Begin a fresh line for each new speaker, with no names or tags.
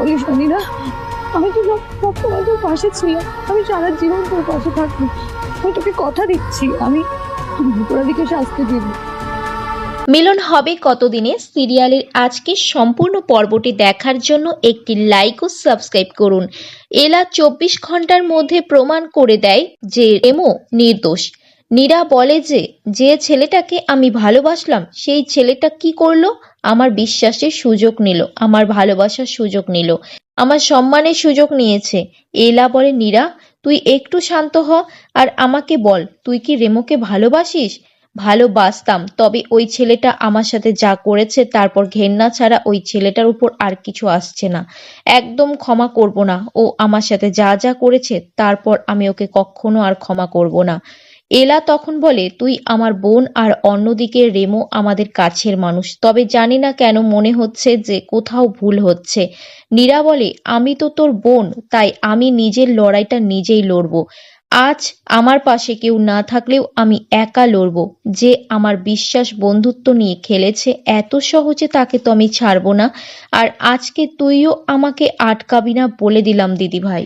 বলিস না নীরা, আমি তো সবসময় তোর পাশে ছিলাম, আমি সারা জীবন তোর পাশে থাকবো। আমি তোকে কথা দিচ্ছি, আমি অপরাধীকে শাস্তি দিব।
মিলন হবে কতদিনে সিরিয়ালের আজকের সম্পূর্ণ পর্বটি দেখার জন্য একটি লাইক ও সাবস্ক্রাইব করুন। এলা 24 ঘন্টার মধ্যে প্রমাণ করে দেয় যে রেমো নির্দোষ। নীরা বলে যে ছেলেটাকে আমি ভালোবাসলাম সেই ছেলেটা কি করলো, আমার বিশ্বাসের সুযোগ নিল, আমার ভালোবাসার সুযোগ নিল, আমার সম্মানের সুযোগ নিয়েছে। এলা বলে নীরা তুই একটু শান্ত হ আর আমাকে বল তুই কি রেমোকে ভালোবাসিস? ভালোবাসতাম, তবে ওই ছেলেটা আমার সাথে যা করেছে তারপর ঘেন্না ছাড়া ওই ছেলেটার উপর আর কিছু আসছে না। একদম ক্ষমা করব না, ও আমার সাথে যা যা করেছে তারপর আমি ওকে কখনো আর ক্ষমা করব না। এলা তখন বলে তুই আমার বোন আর অন্যদিকে রেমো আমাদের কাছের মানুষ, তবে জানি না কেন মনে হচ্ছে যে কোথাও ভুল হচ্ছে। নীরা বলে আমি তো তোর বোন, তাই আমি নিজের লড়াইটা নিজেই লড়বো। আজ আমার পাশে কেউ না থাকলেও আমি একা লড়বো। যে আমার বিশ্বাস বন্ধুত্ব নিয়ে খেলেছে এত সহজে তাকে তো আমি ছাড়বো না। আর আজকে তুইও আমাকে আটকাবি না বলে দিলাম দিদি ভাই।